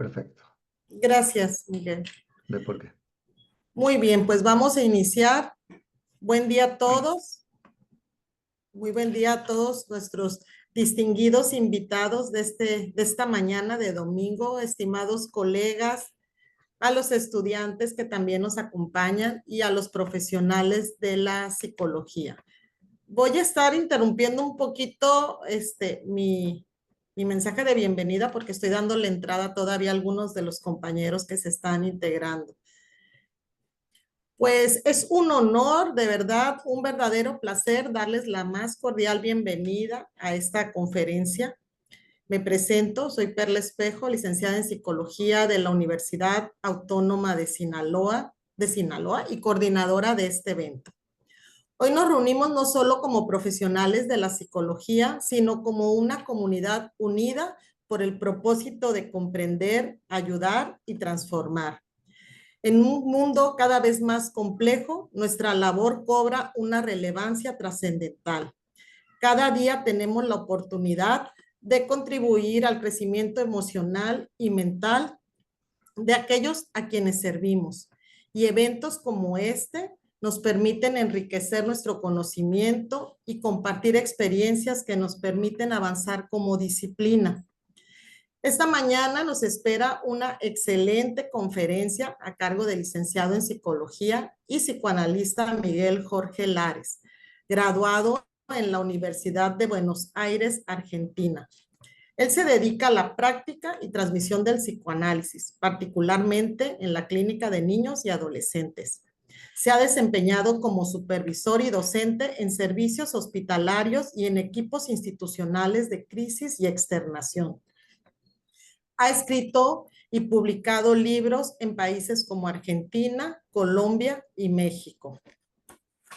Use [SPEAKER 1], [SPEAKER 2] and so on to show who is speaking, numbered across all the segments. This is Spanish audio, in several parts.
[SPEAKER 1] Perfecto.
[SPEAKER 2] Gracias, Miguel.
[SPEAKER 1] ¿De por qué?
[SPEAKER 2] Muy bien, pues vamos a iniciar. Buen día a todos. Muy buen día a todos nuestros distinguidos invitados de esta mañana de domingo, estimados colegas, a los estudiantes que también nos acompañan y a los profesionales de la psicología. Voy a estar interrumpiendo un poquito mi mensaje de bienvenida porque estoy dándole entrada todavía a algunos de los compañeros que se están integrando. Pues es un honor, de verdad, un verdadero placer darles la más cordial bienvenida a esta conferencia. Me presento, soy Perla Espejo, licenciada en Psicología de la Universidad Autónoma de Sinaloa y coordinadora de este evento. Hoy nos reunimos no solo como profesionales de la psicología, sino como una comunidad unida por el propósito de comprender, ayudar y transformar. En un mundo cada vez más complejo, nuestra labor cobra una relevancia trascendental. Cada día tenemos la oportunidad de contribuir al crecimiento emocional y mental de aquellos a quienes servimos. Y eventos como este nos permiten enriquecer nuestro conocimiento y compartir experiencias que nos permiten avanzar como disciplina. Esta mañana nos espera una excelente conferencia a cargo del licenciado en Psicología y psicoanalista Miguel Jorge Lares, graduado en la Universidad de Buenos Aires, Argentina. Él se dedica a la práctica y transmisión del psicoanálisis, particularmente en la clínica de niños y adolescentes. Se ha desempeñado como supervisor y docente en servicios hospitalarios y en equipos institucionales de crisis y externación. Ha escrito y publicado libros en países como Argentina, Colombia y México.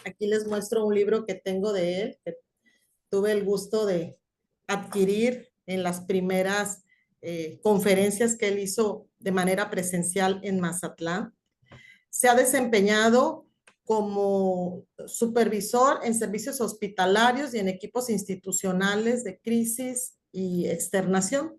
[SPEAKER 2] Aquí les muestro un libro que tengo de él, que tuve el gusto de adquirir en las primeras conferencias que él hizo de manera presencial en Mazatlán. Se ha desempeñado como supervisor en servicios hospitalarios y en equipos institucionales de crisis y externación.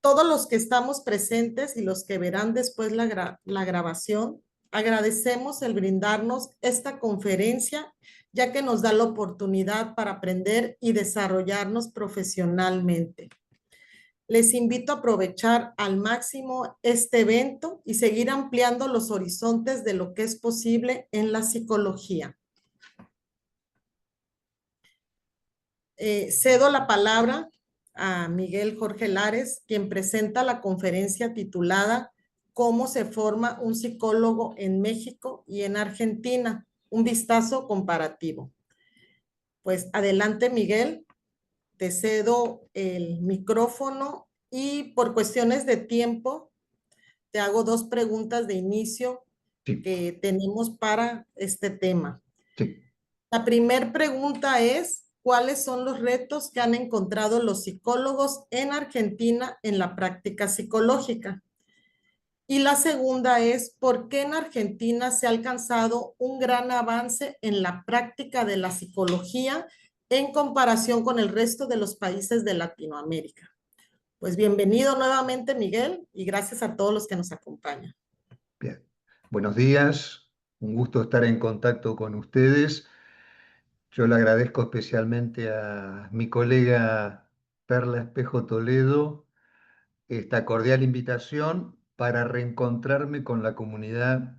[SPEAKER 2] Todos los que estamos presentes y los que verán después la grabación, agradecemos el brindarnos esta conferencia, ya que nos da la oportunidad para aprender y desarrollarnos profesionalmente. Les invito a aprovechar al máximo este evento y seguir ampliando los horizontes de lo que es posible en la psicología. Cedo la palabra a Miguel Jorge Lares, quien presenta la conferencia titulada ¿Cómo se forma un psicólogo en México y en Argentina? Un vistazo comparativo. Pues adelante, Miguel, te cedo el micrófono y por cuestiones de tiempo te hago dos preguntas de inicio que tenemos para este tema.
[SPEAKER 1] Sí.
[SPEAKER 2] La primera pregunta es, ¿cuáles son los retos que han encontrado los psicólogos en Argentina en la práctica psicológica? Y la segunda es, ¿por qué en Argentina se ha alcanzado un gran avance en la práctica de la psicología en comparación con el resto de los países de Latinoamérica? Pues bienvenido nuevamente, Miguel, y gracias a todos los que nos acompañan.
[SPEAKER 1] Bien. Buenos días. Un gusto estar en contacto con ustedes. Yo le agradezco especialmente a mi colega Perla Espejo Toledo esta cordial invitación para reencontrarme con la comunidad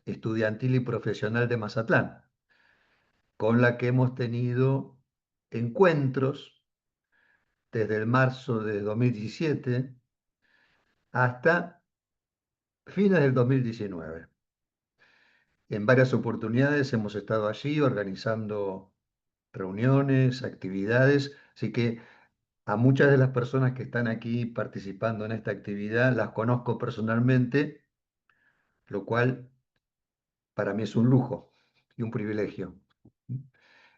[SPEAKER 1] estudiantil y profesional de Mazatlán, con la que hemos tenido encuentros desde el marzo de 2017 hasta fines del 2019. En varias oportunidades hemos estado allí organizando reuniones, actividades, así que a muchas de las personas que están aquí participando en esta actividad las conozco personalmente, lo cual para mí es un lujo y un privilegio.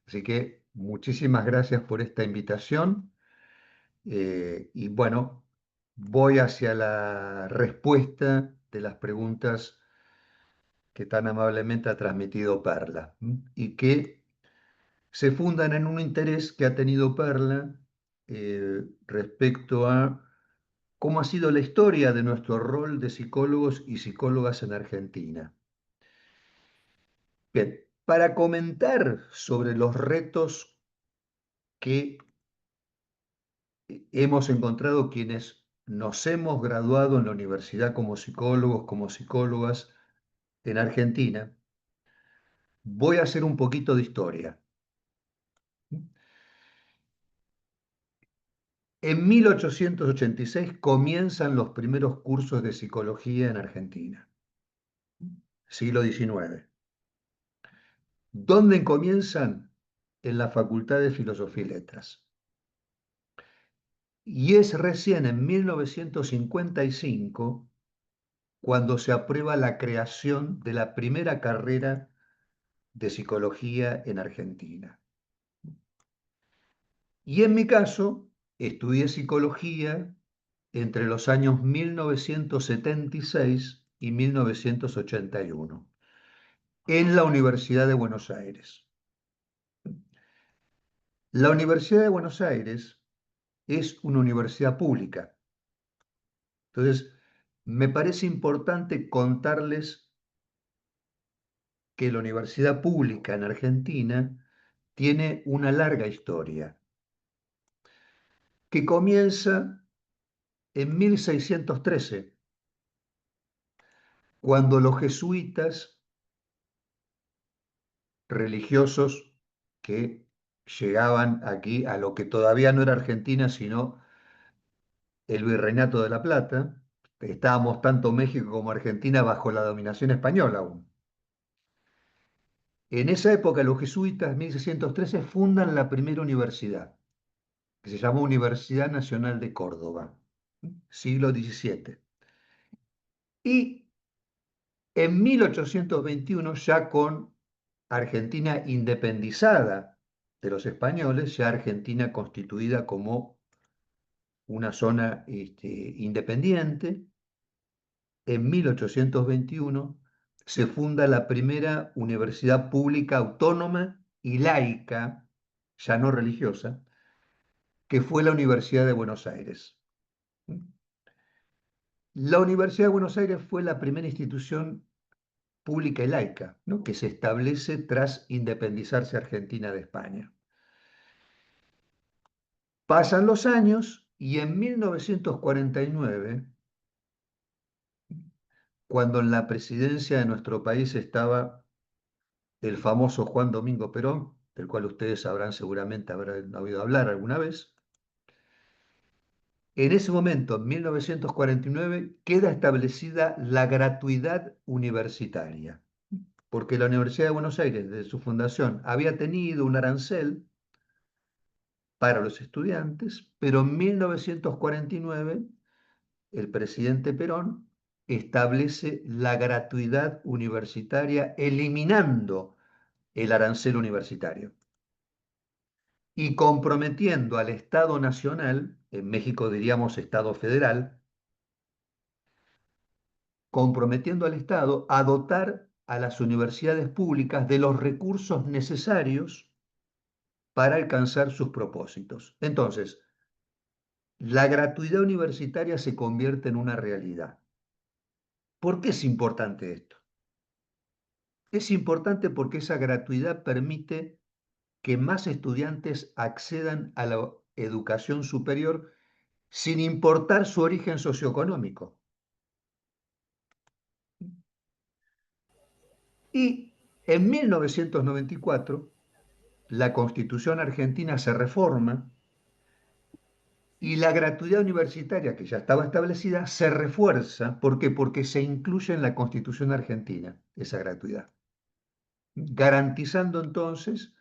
[SPEAKER 1] Así que muchísimas gracias por esta invitación y bueno, voy hacia la respuesta de las preguntas que tan amablemente ha transmitido Perla y que se fundan en un interés que ha tenido Perla respecto a cómo ha sido la historia de nuestro rol de psicólogos y psicólogas en Argentina. Bien, para comentar sobre los retos que hemos encontrado quienes nos hemos graduado en la universidad como psicólogos, como psicólogas en Argentina, voy a hacer un poquito de historia. En 1886 comienzan los primeros cursos de psicología en Argentina, siglo XIX. ¿Dónde comienzan? En la Facultad de Filosofía y Letras. Y es recién en 1955 cuando se aprueba la creación de la primera carrera de psicología en Argentina. Y en mi caso, estudié psicología entre los años 1976 y 1981 en la Universidad de Buenos Aires. La Universidad de Buenos Aires es una universidad pública. Entonces, me parece importante contarles que la universidad pública en Argentina tiene una larga historia que comienza en 1613, cuando los jesuitas religiosos que llegaban aquí a lo que todavía no era Argentina, sino el Virreinato de la Plata, estábamos tanto México como Argentina bajo la dominación española aún. En esa época los jesuitas, en 1613, fundan la primera universidad, que se llamó Universidad Nacional de Córdoba, siglo XVII. Y en 1821, ya con Argentina independizada de los españoles, ya Argentina constituida como una zona independiente, en 1821 se funda la primera universidad pública autónoma y laica, ya no religiosa, que fue la Universidad de Buenos Aires. La Universidad de Buenos Aires fue la primera institución pública y laica, ¿no?, que se establece tras independizarse Argentina de España. Pasan los años y en 1949, cuando en la presidencia de nuestro país estaba el famoso Juan Domingo Perón, del cual ustedes habrán seguramente habrán oído hablar alguna vez, en ese momento, en 1949, queda establecida la gratuidad universitaria, porque la Universidad de Buenos Aires, desde su fundación, había tenido un arancel para los estudiantes, pero en 1949 el presidente Perón establece la gratuidad universitaria eliminando el arancel universitario y comprometiendo al Estado Nacional, en México diríamos Estado Federal, comprometiendo al Estado a dotar a las universidades públicas de los recursos necesarios para alcanzar sus propósitos. Entonces, la gratuidad universitaria se convierte en una realidad. ¿Por qué es importante esto? Es importante porque esa gratuidad permite que más estudiantes accedan a la educación superior sin importar su origen socioeconómico. Y en 1994, la Constitución argentina se reforma y la gratuidad universitaria, que ya estaba establecida, se refuerza. ¿Por qué? Porque se incluye en la Constitución argentina esa gratuidad, garantizando entonces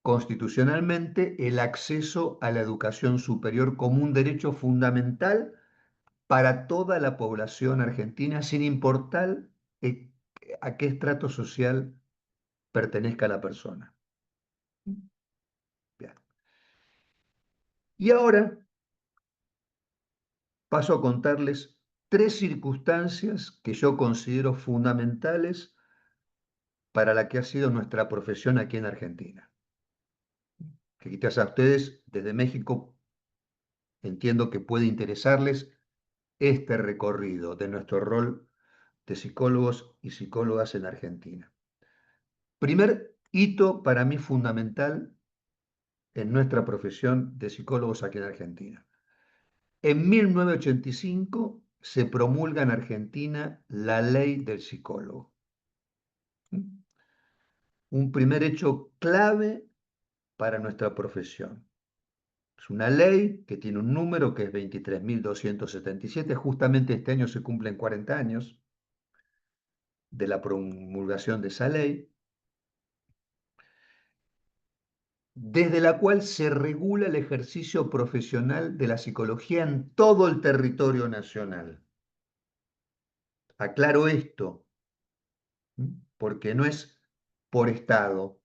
[SPEAKER 1] constitucionalmente el acceso a la educación superior como un derecho fundamental para toda la población argentina, sin importar eh, a qué estrato social pertenezca la persona. Bien. Y ahora paso a contarles tres circunstancias que yo considero fundamentales para la que ha sido nuestra profesión aquí en Argentina. Que quizás a ustedes desde México entiendo que puede interesarles este recorrido de nuestro rol de psicólogos y psicólogas en Argentina. Primer hito para mí fundamental en nuestra profesión de psicólogos aquí en Argentina. En 1985 se promulga en Argentina la ley del psicólogo. Un primer hecho clave para nuestra profesión. Es una ley que tiene un número que es 23.277. Justamente este año se cumplen 40 años de la promulgación de esa ley, desde la cual se regula el ejercicio profesional de la psicología en todo el territorio nacional. Aclaro esto, porque no es por estado,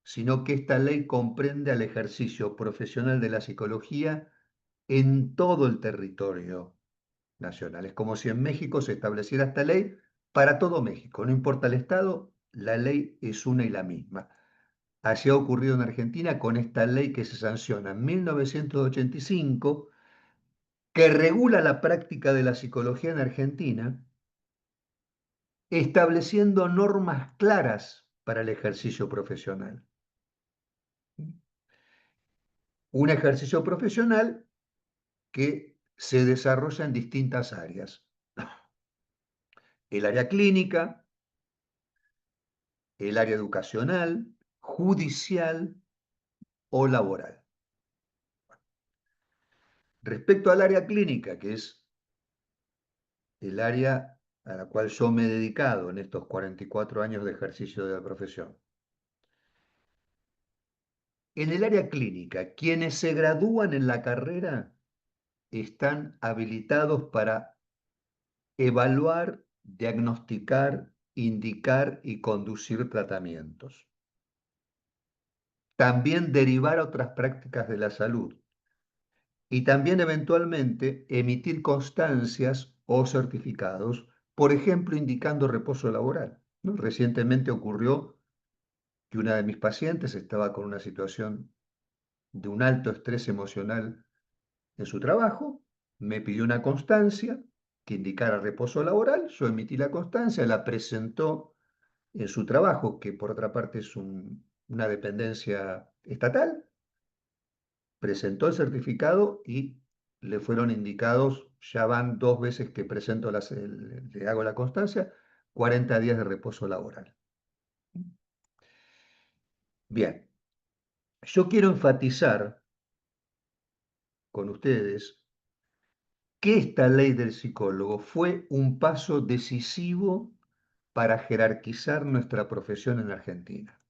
[SPEAKER 1] sino que esta ley comprende al ejercicio profesional de la psicología en todo el territorio nacional. Es como si en México se estableciera esta ley para todo México, no importa el estado, la ley es una y la misma. Así ha ocurrido en Argentina con esta ley que se sanciona en 1985, que regula la práctica de la psicología en Argentina, estableciendo normas claras para el ejercicio profesional. Un ejercicio profesional que se desarrolla en distintas áreas. El área clínica, el área educacional, judicial o laboral. Respecto al área clínica, que es el área a la cual yo me he dedicado en estos 44 años de ejercicio de la profesión. En el área clínica, quienes se gradúan en la carrera están habilitados para evaluar, diagnosticar, indicar y conducir tratamientos. También derivar otras prácticas de la salud y también eventualmente emitir constancias o certificados, por ejemplo, indicando reposo laboral, ¿no? Recientemente ocurrió que una de mis pacientes estaba con una situación de un alto estrés emocional en su trabajo, me pidió una constancia que indicara reposo laboral, yo emití la constancia, la presentó en su trabajo, que por otra parte es una dependencia estatal, presentó el certificado y le fueron indicados, ya van 2 veces que presento le hago la constancia, 40 días de reposo laboral. Bien, yo quiero enfatizar con ustedes que esta ley del psicólogo fue un paso decisivo para jerarquizar nuestra profesión en Argentina,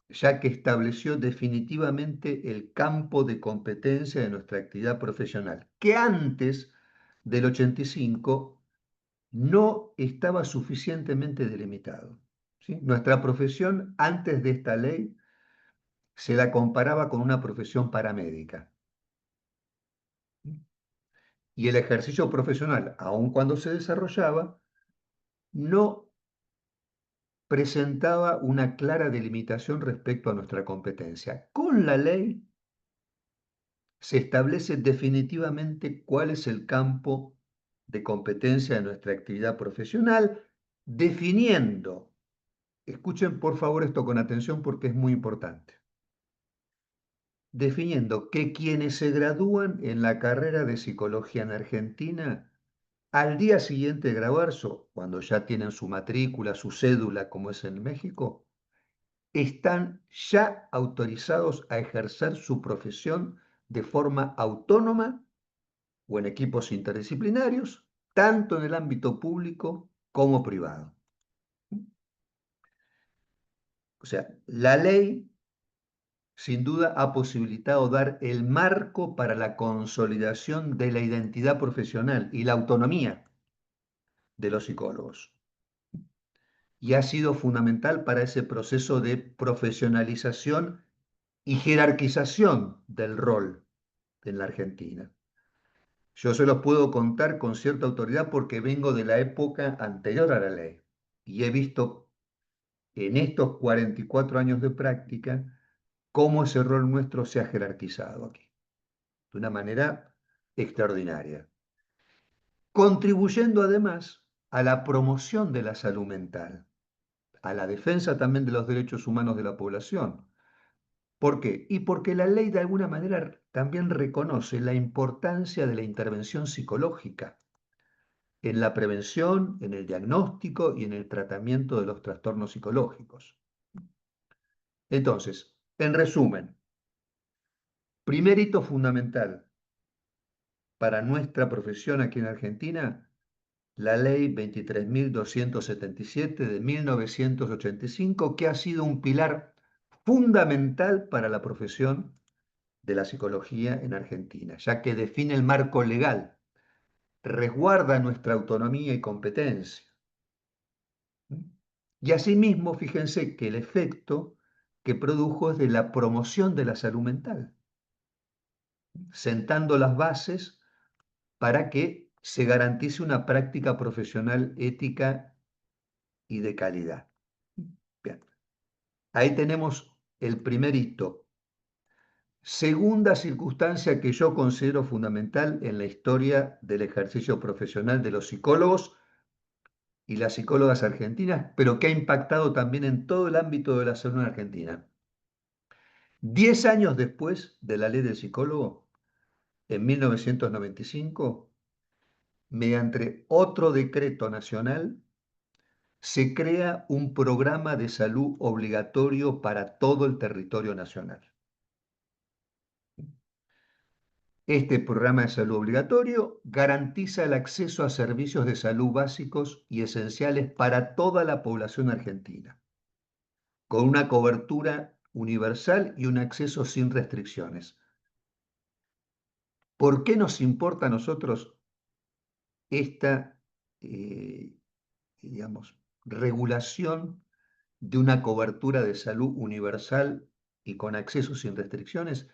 [SPEAKER 1] ya que estableció definitivamente el campo de competencia de nuestra actividad profesional, que antes del 85 no estaba suficientemente delimitado, ¿sí? Nuestra profesión antes de esta ley se la comparaba con una profesión paramédica. Y el ejercicio profesional, aun cuando se desarrollaba, no presentaba una clara delimitación respecto a nuestra competencia. Con la ley se establece definitivamente cuál es el campo de competencia de nuestra actividad profesional, definiendo, escuchen por favor esto con atención porque es muy importante, definiendo que quienes se gradúan en la carrera de psicología en Argentina, al día siguiente de graduarse, cuando ya tienen su matrícula, su cédula, como es en México, están ya autorizados a ejercer su profesión de forma autónoma o en equipos interdisciplinarios, tanto en el ámbito público como privado. O sea, la ley sin duda ha posibilitado dar el marco para la consolidación de la identidad profesional y la autonomía de los psicólogos. Y ha sido fundamental para ese proceso de profesionalización y jerarquización del rol en la Argentina. Yo se los puedo contar con cierta autoridad porque vengo de la época anterior a la ley y he visto en estos 44 años de práctica cómo ese rol nuestro se ha jerarquizado aquí de una manera extraordinaria. contribuyendo además a la promoción de la salud mental, a la defensa también de los derechos humanos de la población. ¿Por qué? Y porque la ley de alguna manera también reconoce la importancia de la intervención psicológica en la prevención, en el diagnóstico y en el tratamiento de los trastornos psicológicos. Entonces, en resumen, primer hito fundamental para nuestra profesión aquí en Argentina, la ley 23.277 de 1985, que ha sido un pilar fundamental para la profesión de la psicología en Argentina, ya que define el marco legal, resguarda nuestra autonomía y competencia. Y asimismo, fíjense que el efecto que produjo es de la promoción de la salud mental, sentando las bases para que se garantice una práctica profesional ética y de calidad. Bien, ahí tenemos el primer hito. Segunda circunstancia que yo considero fundamental en la historia del ejercicio profesional de los psicólogos y las psicólogas argentinas, pero que ha impactado también en todo el ámbito de la salud en Argentina. 10 años después de la ley del psicólogo, en 1995, mediante otro decreto nacional, se crea un programa de salud obligatorio para todo el territorio nacional. Este programa de salud obligatorio garantiza el acceso a servicios de salud básicos y esenciales para toda la población argentina, con una cobertura universal y un acceso sin restricciones. ¿Por qué nos importa a nosotros esta, eh, digamos, regulación de una cobertura de salud universal y con acceso sin restricciones?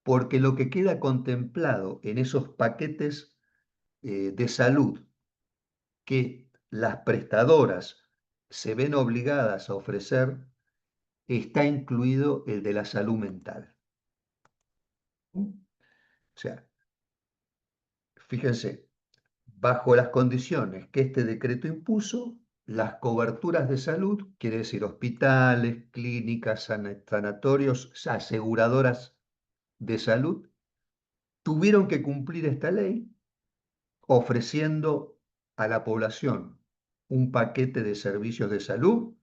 [SPEAKER 1] Porque lo que queda contemplado en esos paquetes de salud que las prestadoras se ven obligadas a ofrecer, está incluido el de la salud mental. O sea, fíjense, bajo las condiciones que este decreto impuso, las coberturas de salud, quiere decir hospitales, clínicas, sanatorios, aseguradoras de salud, tuvieron que cumplir esta ley ofreciendo a la población un paquete de servicios de salud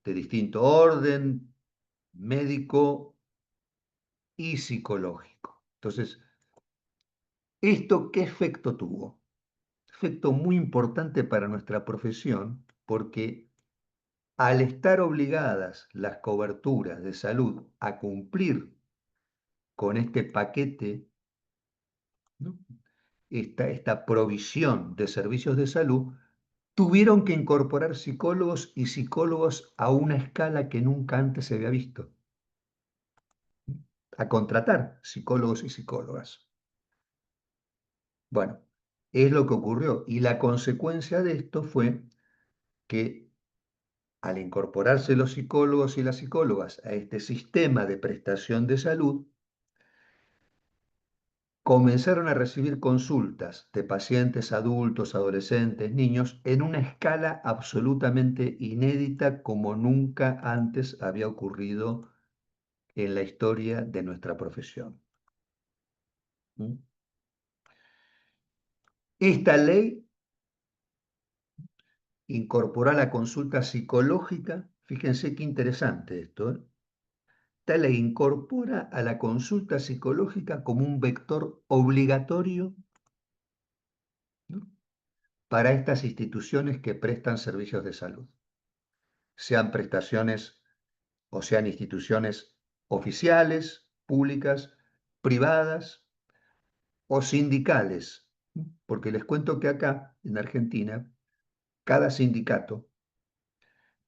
[SPEAKER 1] de distinto orden, médico y psicológico. Entonces, ¿esto qué efecto tuvo? Efecto muy importante para nuestra profesión, porque al estar obligadas las coberturas de salud a cumplir con este paquete, ¿no?, esta provisión de servicios de salud, tuvieron que incorporar psicólogos y psicólogos a una escala que nunca antes se había visto, a contratar psicólogos y psicólogas. Bueno, es lo que ocurrió y la consecuencia de esto fue que al incorporarse los psicólogos y las psicólogas a este sistema de prestación de salud, comenzaron a recibir consultas de pacientes adultos, adolescentes, niños, en una escala absolutamente inédita como nunca antes había ocurrido en la historia de nuestra profesión. ¿Mm? Esta ley incorpora la consulta psicológica. Fíjense qué interesante esto, ¿eh? Esta ley incorpora a la consulta psicológica como un vector obligatorio, ¿no?, para estas instituciones que prestan servicios de salud, sean prestaciones o sean instituciones oficiales, públicas, privadas o sindicales, porque les cuento que acá en Argentina cada sindicato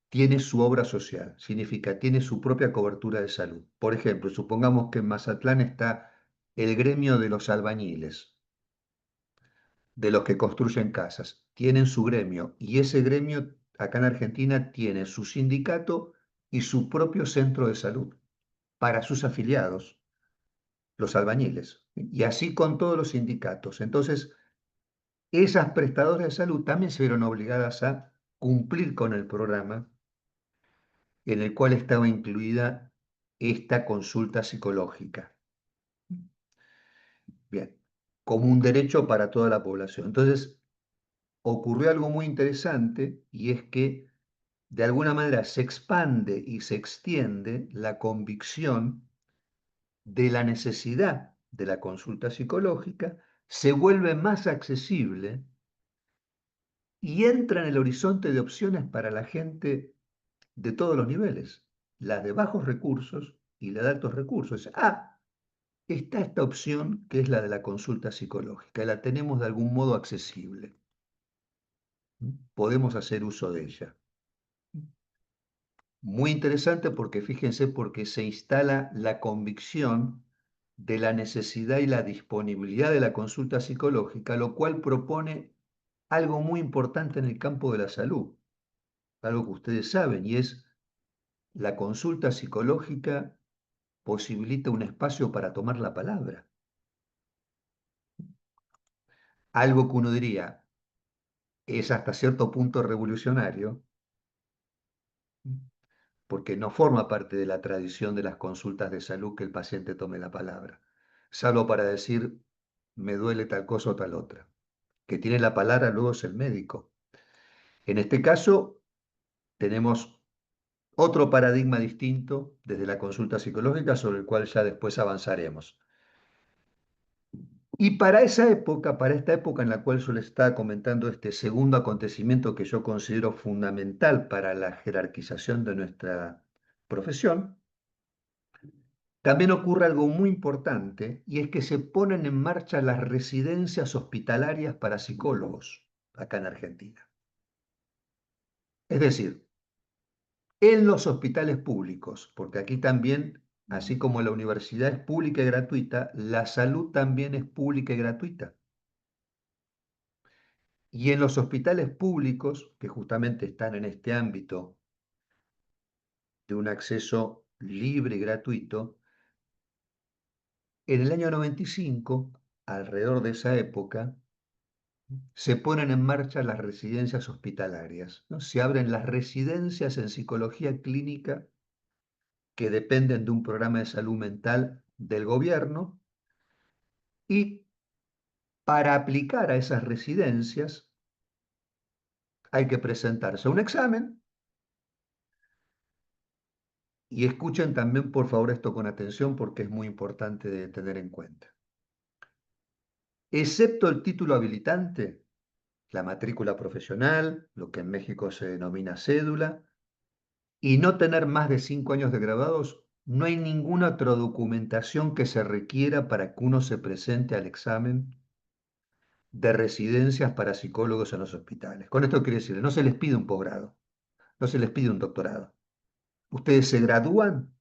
[SPEAKER 1] tiene su obra social, significa, tiene su propia cobertura de salud. Por ejemplo, supongamos que en Mazatlán está el gremio de los albañiles, de los que construyen casas, tienen su gremio y ese gremio acá en Argentina tiene su sindicato y su propio centro de salud para sus afiliados, los albañiles, y así con todos los sindicatos. Entonces, esas prestadoras de salud también se vieron obligadas a cumplir con el programa en el cual estaba incluida esta consulta psicológica. Bien, como un derecho para toda la población. Entonces, ocurrió algo muy interesante y es que de alguna manera se expande y se extiende la convicción de la necesidad de la consulta psicológica, se vuelve más accesible y entra en el horizonte de opciones para la gente de todos los niveles, la de bajos recursos y la de altos recursos. Está esta opción que es la de la consulta psicológica, la tenemos de algún modo accesible, podemos hacer uso de ella. Muy interesante porque fíjense, porque se instala la convicción de la necesidad y la disponibilidad de la consulta psicológica, lo cual propone algo muy importante en el campo de la salud, algo que ustedes saben, y es la consulta psicológica posibilita un espacio para tomar la palabra. Algo que uno diría es hasta cierto punto revolucionario, porque no forma parte de la tradición de las consultas de salud que el paciente tome la palabra, salvo para decir, me duele tal cosa o tal otra. Que tiene la palabra luego es el médico. En este caso, tenemos otro paradigma distinto desde la consulta psicológica sobre el cual ya después avanzaremos. Y para esa época, para esta época en la cual yo les estaba comentando este segundo acontecimiento que yo considero fundamental para la jerarquización de nuestra profesión, también ocurre algo muy importante y es que se ponen en marcha las residencias hospitalarias para psicólogos acá en Argentina. Es decir, en los hospitales públicos, porque aquí también, así como la universidad es pública y gratuita, la salud también es pública y gratuita. Y en los hospitales públicos, que justamente están en este ámbito de un acceso libre y gratuito, en el año 95, alrededor de esa época, se ponen en marcha las residencias hospitalarias, ¿no? Se abren las residencias en psicología clínica que dependen de un programa de salud mental del gobierno y para aplicar a esas residencias hay que presentarse a un examen y escuchen también por favor esto con atención porque es muy importante de tener en cuenta. Excepto el título habilitante, la matrícula profesional, lo que en México se denomina cédula, y no tener más de 5 años de graduados, no hay ninguna otra documentación que se requiera para que uno se presente al examen de residencias para psicólogos en los hospitales. Con esto quiere decir, no se les pide un posgrado, no se les pide un doctorado. Ustedes se gradúan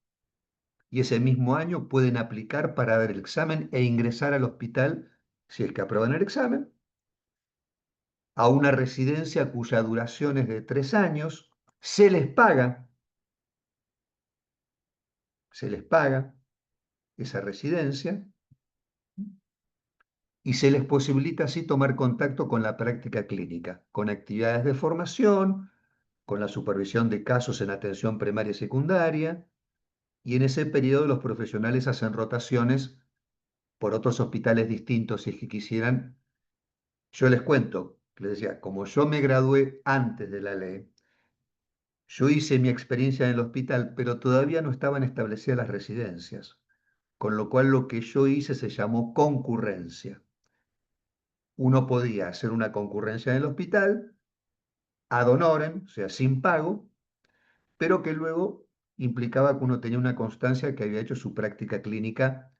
[SPEAKER 1] y ese mismo año pueden aplicar para dar el examen e ingresar al hospital, si es que aprueban el examen, a una residencia cuya duración es de 3 años, se les paga esa residencia y se les posibilita así tomar contacto con la práctica clínica, con actividades de formación, con la supervisión de casos en atención primaria y secundaria, y en ese periodo los profesionales hacen rotaciones por otros hospitales distintos si es que quisieran. Yo les cuento, les decía, como yo me gradué antes de la ley, yo hice mi experiencia en el hospital, pero todavía no estaban establecidas las residencias, con lo cual lo que yo hice se llamó concurrencia. Uno podía hacer una concurrencia en el hospital, ad honorem, o sea, sin pago, pero que luego implicaba que uno tenía una constancia que había hecho su práctica clínica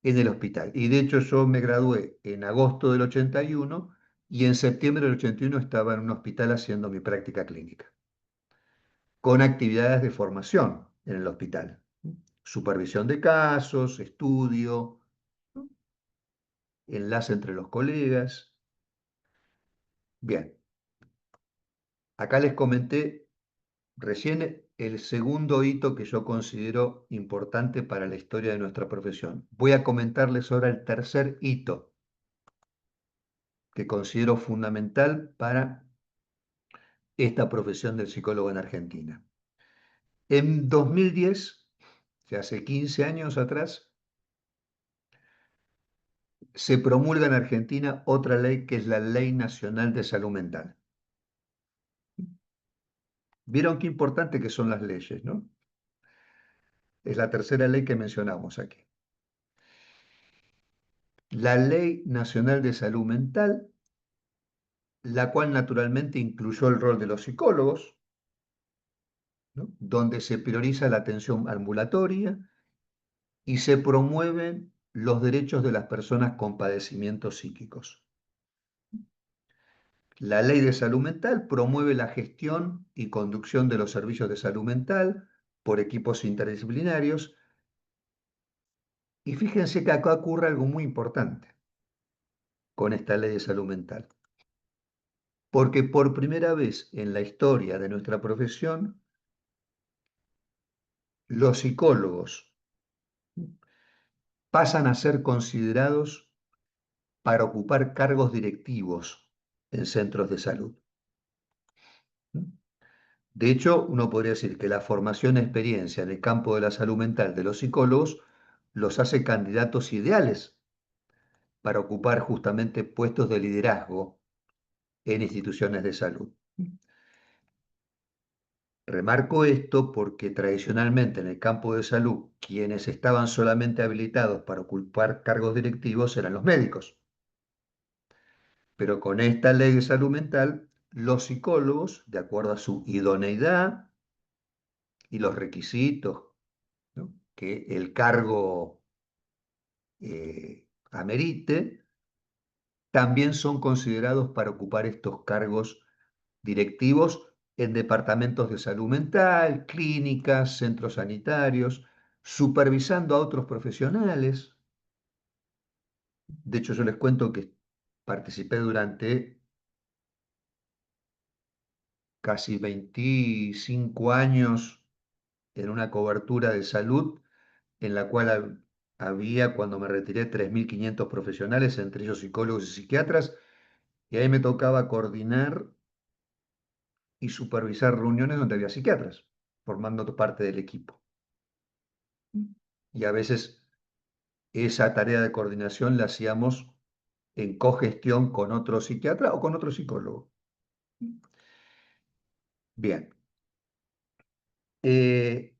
[SPEAKER 1] en el hospital. Y de hecho yo me gradué en agosto del 81 y en septiembre del 81 estaba en un hospital haciendo mi práctica clínica, con actividades de formación en el hospital. Supervisión de casos, estudio, enlace entre los colegas. Bien, acá les comenté recién el segundo hito que yo considero importante para la historia de nuestra profesión. Voy a comentarles ahora el tercer hito, que considero fundamental para esta profesión del psicólogo en Argentina. En 2010, o sea, hace 15 años atrás, se promulga en Argentina otra ley que es la Ley Nacional de Salud Mental. ¿Vieron qué importante que son las leyes, no? Es la tercera ley que mencionamos aquí. La Ley Nacional de Salud Mental, la cual naturalmente incluyó el rol de los psicólogos, ¿no? Donde se prioriza la atención ambulatoria y se promueven los derechos de las personas con padecimientos psíquicos. La Ley de Salud Mental promueve la gestión y conducción de los servicios de salud mental por equipos interdisciplinarios. Y fíjense que acá ocurre algo muy importante con esta Ley de Salud Mental, porque por primera vez en la historia de nuestra profesión, los psicólogos pasan a ser considerados para ocupar cargos directivos en centros de salud. De hecho, uno podría decir que la formación y experiencia en el campo de la salud mental de los psicólogos los hace candidatos ideales para ocupar justamente puestos de liderazgo en instituciones de salud. Remarco esto porque tradicionalmente en el campo de salud, quienes estaban solamente habilitados para ocupar cargos directivos eran los médicos. Pero con esta ley de salud mental, los psicólogos, de acuerdo a su idoneidad y los requisitos, ¿no?, que el cargo amerite, también son considerados para ocupar estos cargos directivos en departamentos de salud mental, clínicas, centros sanitarios, supervisando a otros profesionales. De hecho, yo les cuento que participé durante casi 25 años en una cobertura de salud en la cual había, cuando me retiré, 3.500 profesionales, entre ellos psicólogos y psiquiatras, y ahí me tocaba coordinar y supervisar reuniones donde había psiquiatras, formando parte del equipo. Y a veces esa tarea de coordinación la hacíamos en cogestión con otro psiquiatra o con otro psicólogo. Bien. Eh,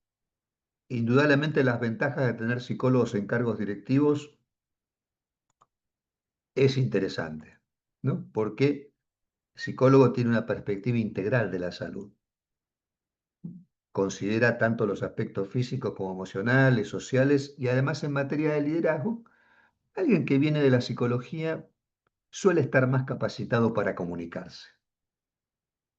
[SPEAKER 1] Indudablemente las ventajas de tener psicólogos en cargos directivos es interesante, ¿no? Porque el psicólogo tiene una perspectiva integral de la salud. Considera tanto los aspectos físicos como emocionales, sociales y además en materia de liderazgo, alguien que viene de la psicología suele estar más capacitado para comunicarse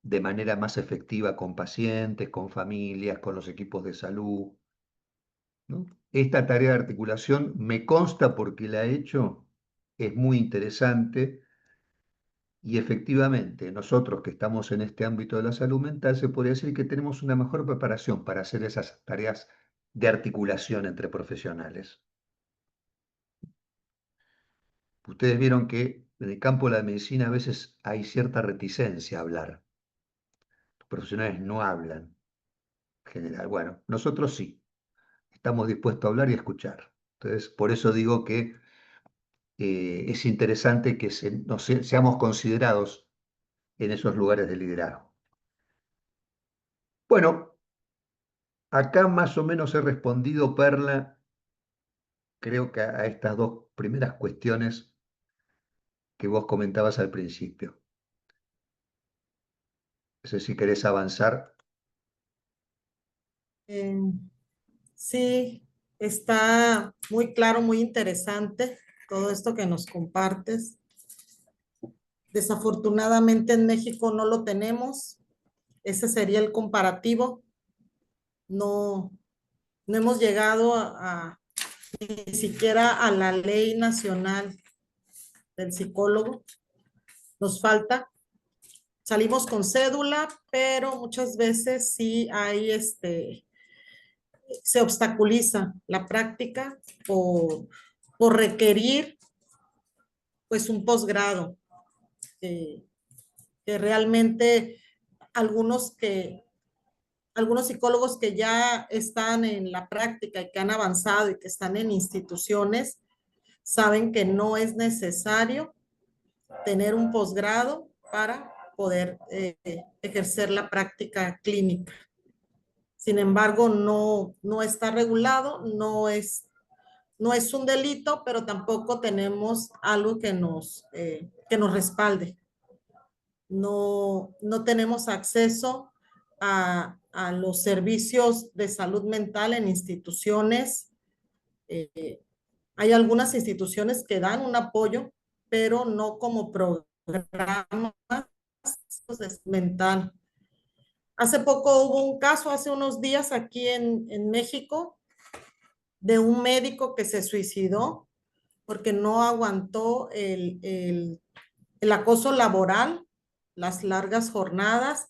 [SPEAKER 1] de manera más efectiva con pacientes, con familias, con los equipos de salud, ¿no? Esta tarea de articulación me consta porque la he hecho, es muy interesante y efectivamente nosotros que estamos en este ámbito de la salud mental se podría decir que tenemos una mejor preparación para hacer esas tareas de articulación entre profesionales. Ustedes vieron que en el campo de la medicina a veces hay cierta reticencia a hablar. Los profesionales no hablan en general. Bueno, nosotros sí, estamos dispuestos a hablar y a escuchar. Entonces, por eso digo que es interesante que seamos considerados en esos lugares de liderazgo. Bueno, acá más o menos he respondido, Perla, creo que a estas dos primeras cuestiones que vos comentabas al principio. No sé si querés avanzar.
[SPEAKER 2] Eh, sí, está muy claro, muy interesante todo esto que nos compartes. Desafortunadamente en México no lo tenemos. Ese sería el comparativo. No, no hemos llegado ni siquiera a la ley nacional del psicólogo. Nos falta. Salimos con cédula, pero muchas veces sí hay se obstaculiza la práctica por requerir pues un posgrado. eh, que realmente algunos que algunos psicólogos que ya están en la práctica y que han avanzado y que están en instituciones saben que no es necesario tener un posgrado para poder ejercer la práctica clínica. Sin embargo, no está regulado, no es un delito, pero tampoco tenemos algo que nos respalde. No tenemos acceso a los servicios de salud mental en instituciones. Eh, Hay algunas instituciones que dan un apoyo, pero no como programa mental. Hace poco hubo un caso, hace unos días aquí en México, de un médico que se suicidó porque no aguantó el acoso laboral, las largas jornadas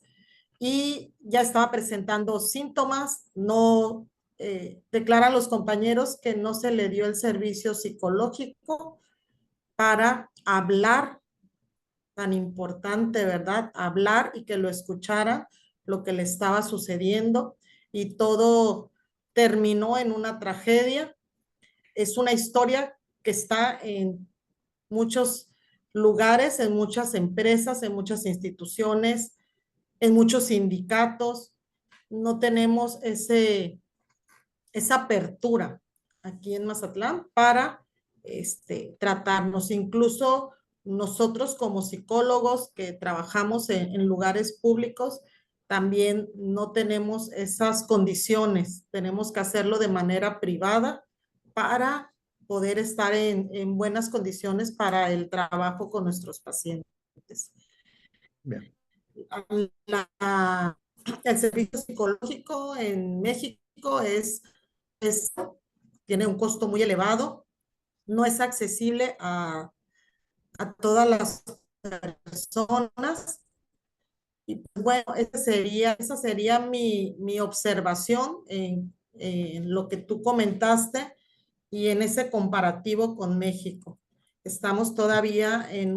[SPEAKER 2] y ya estaba presentando síntomas, no declaran los compañeros que no se le dio el servicio psicológico para hablar, tan importante, ¿verdad? Hablar y que lo escuchara lo que le estaba sucediendo y todo terminó en una tragedia. Es una historia que está en muchos lugares, en muchas empresas, en muchas instituciones, en muchos sindicatos. No tenemos esa apertura aquí en Mazatlán para tratarnos. Incluso nosotros como psicólogos que trabajamos en lugares públicos, también no tenemos esas condiciones. Tenemos que hacerlo de manera privada para poder estar en buenas condiciones para el trabajo con nuestros pacientes.
[SPEAKER 1] Bien,
[SPEAKER 2] La, el servicio psicológico en México es, tiene un costo muy elevado, no es accesible a todas las personas. Y pues, bueno, esa sería mi observación en lo que tú comentaste y en ese comparativo con México. Estamos todavía en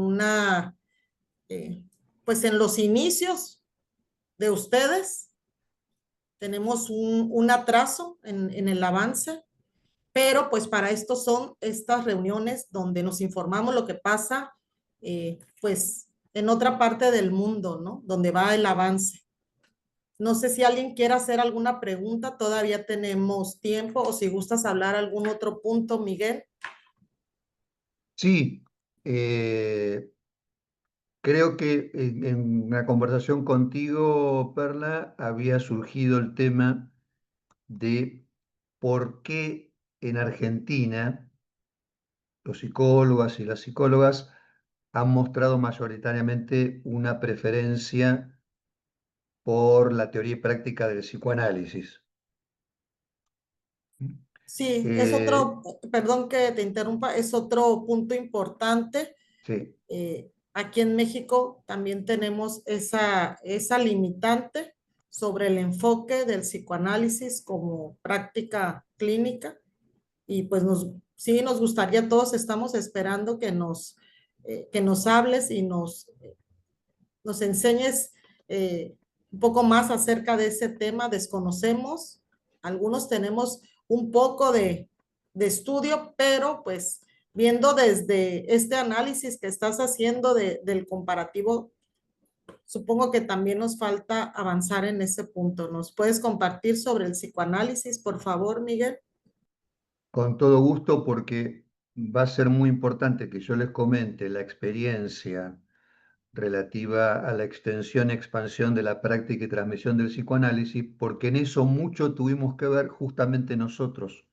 [SPEAKER 2] eh, pues en los inicios de ustedes. Tenemos un atraso en el avance, pero pues para esto son estas reuniones donde nos informamos lo que pasa, pues en otra parte del mundo, ¿no? Donde va el avance. No sé si alguien quiere hacer alguna pregunta, todavía tenemos tiempo, o si gustas hablar algún otro punto, Miguel.
[SPEAKER 1] sí, creo que en una conversación contigo, Perla, había surgido el tema de por qué en Argentina los psicólogos y las psicólogas han mostrado mayoritariamente una preferencia por la teoría y práctica del psicoanálisis.
[SPEAKER 2] Sí, es
[SPEAKER 1] Eh,
[SPEAKER 2] otro, perdón que te interrumpa, es otro punto importante.
[SPEAKER 1] sí,
[SPEAKER 2] Aquí en México también tenemos esa limitante sobre el enfoque del psicoanálisis como práctica clínica y pues sí nos gustaría, todos estamos esperando que nos hables y nos enseñes un poco más acerca de ese tema. Desconocemos, algunos tenemos un poco de estudio, pero pues viendo desde este análisis que estás haciendo del comparativo, supongo que también nos falta avanzar en ese punto. ¿Nos puedes compartir sobre el psicoanálisis, por favor, Miguel?
[SPEAKER 1] con todo gusto porque va a ser muy importante que yo les comente la experiencia relativa a la extensión y expansión de la práctica y transmisión del psicoanálisis, porque en eso mucho tuvimos que ver justamente nosotros,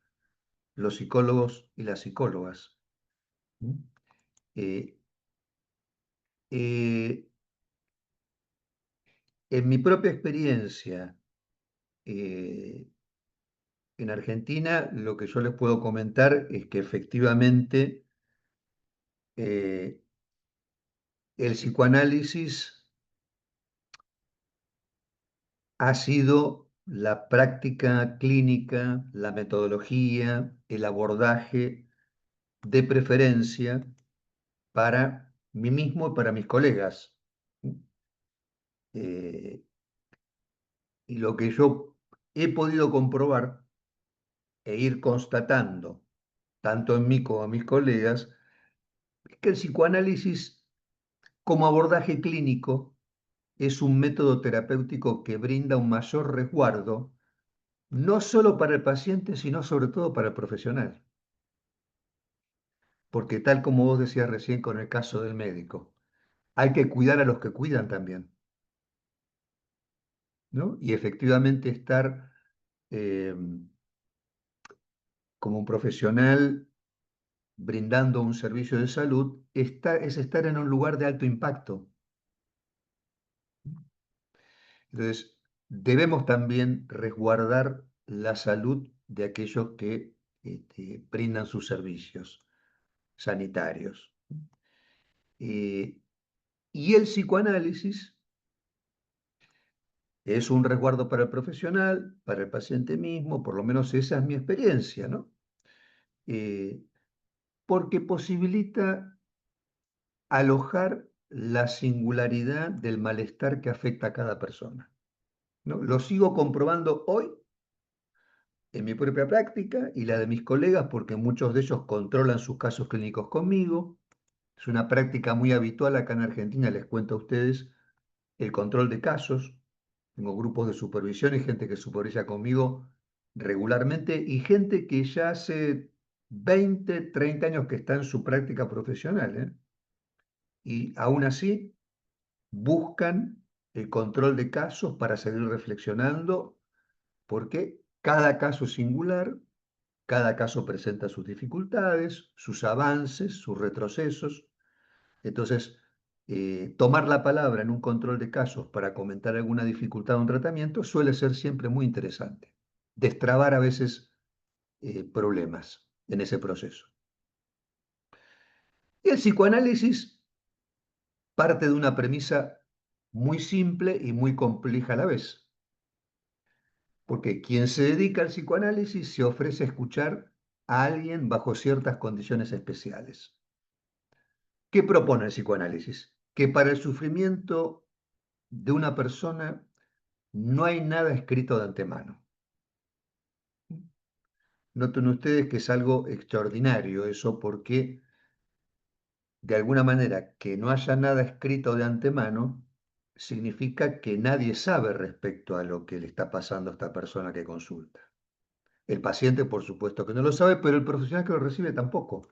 [SPEAKER 1] los psicólogos y las psicólogas. ¿Mm? Eh, eh, en mi propia experiencia eh, en Argentina, lo que yo les puedo comentar es que efectivamente eh, el psicoanálisis ha sido la práctica clínica, la metodología, el abordaje de preferencia para mí mismo y para mis colegas. Eh, y lo que yo he podido comprobar e ir constatando, tanto en mí como en mis colegas, es que el psicoanálisis como abordaje clínico es un método terapéutico que brinda un mayor resguardo, no solo para el paciente, sino sobre todo para el profesional. Porque tal como vos decías recién con el caso del médico, hay que cuidar a los que cuidan también, ¿no? Y efectivamente estar eh, como un profesional brindando un servicio de salud es estar en un lugar de alto impacto. Entonces, debemos también resguardar la salud de aquellos que brindan sus servicios sanitarios. Eh, y el psicoanálisis es un resguardo para el profesional, para el paciente mismo, por lo menos esa es mi experiencia, ¿no? Eh, Porque posibilita alojar la singularidad del malestar que afecta a cada persona, ¿no? Lo sigo comprobando hoy en mi propia práctica y la de mis colegas, porque muchos de ellos controlan sus casos clínicos conmigo. Es una práctica muy habitual acá en Argentina, les cuento a ustedes, el control de casos. Tengo grupos de supervisión y gente que supervisa conmigo regularmente y gente que ya hace 20, 30 años que está en su práctica profesional, ¿eh? Y aún así buscan el control de casos para seguir reflexionando, porque cada caso es singular, cada caso presenta sus dificultades, sus avances, sus retrocesos. Entonces, tomar la palabra en un control de casos para comentar alguna dificultad de un tratamiento suele ser siempre muy interesante. Destrabar a veces problemas en ese proceso. Y el psicoanálisis parte de una premisa muy simple y muy compleja a la vez. Porque quien se dedica al psicoanálisis se ofrece a escuchar a alguien bajo ciertas condiciones especiales. ¿Qué propone el psicoanálisis? Que para el sufrimiento de una persona no hay nada escrito de antemano. Noten ustedes que es algo extraordinario eso porque de alguna manera que no haya nada escrito de antemano significa que nadie sabe respecto a lo que le está pasando a esta persona que consulta. El paciente, por supuesto que no lo sabe, pero el profesional que lo recibe tampoco.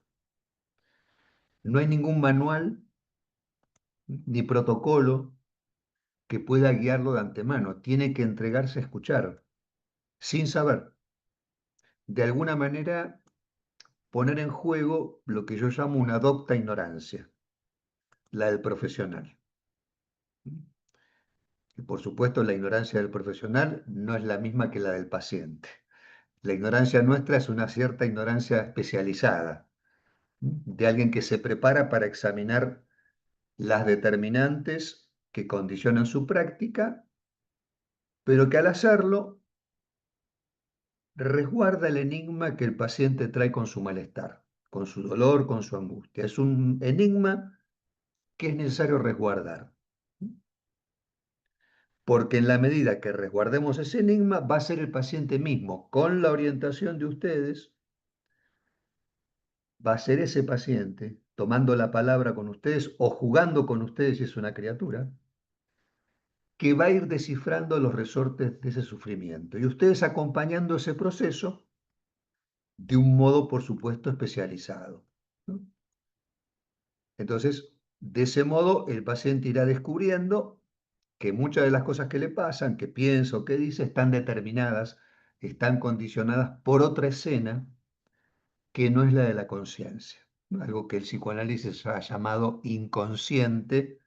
[SPEAKER 1] No hay ningún manual ni protocolo que pueda guiarlo de antemano. Tiene que entregarse a escuchar, sin saber. De alguna manera, poner en juego lo que yo llamo una docta ignorancia, la del profesional. Y por supuesto, la ignorancia del profesional no es la misma que la del paciente. La ignorancia nuestra es una cierta ignorancia especializada, de alguien que se prepara para examinar las determinantes que condicionan su práctica, pero que al hacerlo resguarda el enigma que el paciente trae con su malestar, con su dolor, con su angustia. Es un enigma que es necesario resguardar, porque en la medida que resguardemos ese enigma, va a ser el paciente mismo, con la orientación de ustedes, va a ser ese paciente tomando la palabra con ustedes o jugando con ustedes si es una criatura, que va a ir descifrando los resortes de ese sufrimiento y ustedes acompañando ese proceso de un modo, por supuesto, especializado, ¿no? Entonces, de ese modo, el paciente irá descubriendo que muchas de las cosas que le pasan, que piensa o que dice, están determinadas, están condicionadas por otra escena que no es la de la conciencia, ¿no? Algo que el psicoanálisis ha llamado inconsciente,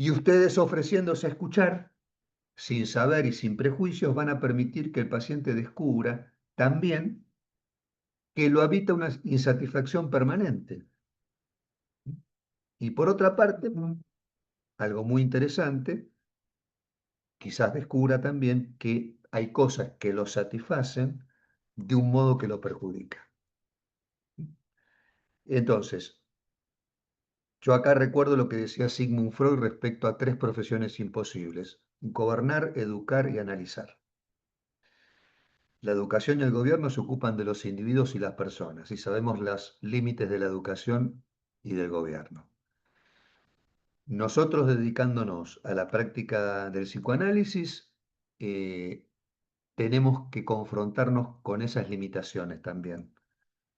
[SPEAKER 1] y ustedes ofreciéndose a escuchar, sin saber y sin prejuicios, van a permitir que el paciente descubra también que lo habita una insatisfacción permanente. Y por otra parte, algo muy interesante, quizás descubra también que hay cosas que lo satisfacen de un modo que lo perjudica. Entonces, Yo acá recuerdo lo que decía Sigmund Freud respecto a tres profesiones imposibles: gobernar, educar y analizar. La educación y el gobierno se ocupan de los individuos y las personas, y sabemos los límites de la educación y del gobierno. Nosotros, dedicándonos a la práctica del psicoanálisis, eh, tenemos que confrontarnos con esas limitaciones también,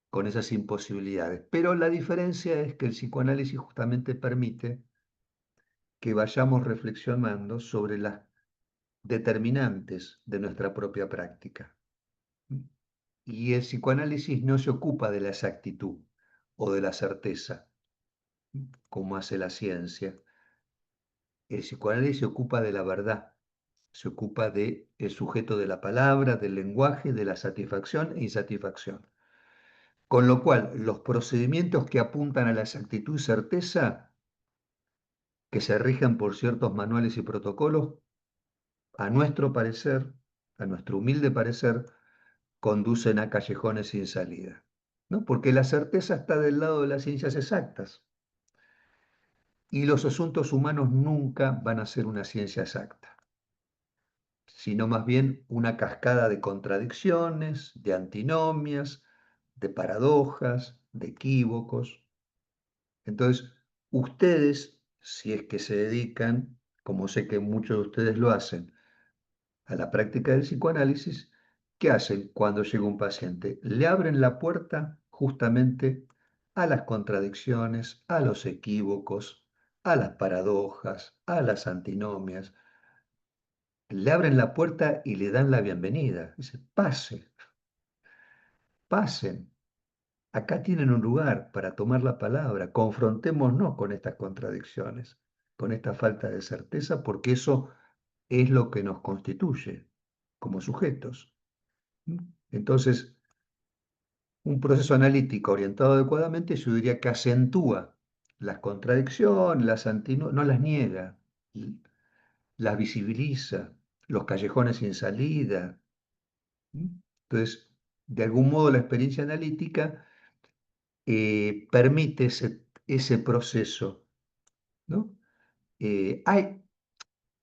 [SPEAKER 1] con esas imposibilidades. Pero la diferencia es que el psicoanálisis justamente permite que vayamos reflexionando sobre las determinantes de nuestra propia práctica. Y el psicoanálisis no se ocupa de la exactitud o de la certeza, como hace la ciencia. El psicoanálisis se ocupa de la verdad, se ocupa del sujeto de la palabra, del lenguaje, de la satisfacción e insatisfacción. Con lo cual, los procedimientos que apuntan a la exactitud y certeza, que se rigen por ciertos manuales y protocolos, a nuestro parecer, a nuestro humilde parecer, conducen a callejones sin salida, ¿no? Porque la certeza está del lado de las ciencias exactas y los asuntos humanos nunca van a ser una ciencia exacta, sino más bien una cascada de contradicciones, de antinomias, de paradojas, de equívocos. Entonces, ustedes, si es que se dedican, como sé que muchos de ustedes lo hacen, a la práctica del psicoanálisis, ¿qué hacen cuando llega un paciente? Le abren la puerta justamente a las contradicciones, a los equívocos, a las paradojas, a las antinomias. Le abren la puerta y le dan la bienvenida. Dice, pase, pasen. Acá tienen un lugar para tomar la palabra. Confrontémonos con estas contradicciones, con esta falta de certeza, porque eso es lo que nos constituye como sujetos. Entonces, un proceso analítico orientado adecuadamente, yo diría que acentúa las contradicciones, no las niega, las visibiliza, los callejones sin salida. Entonces, de algún modo la experiencia analítica permite ese proceso, ¿no? Hay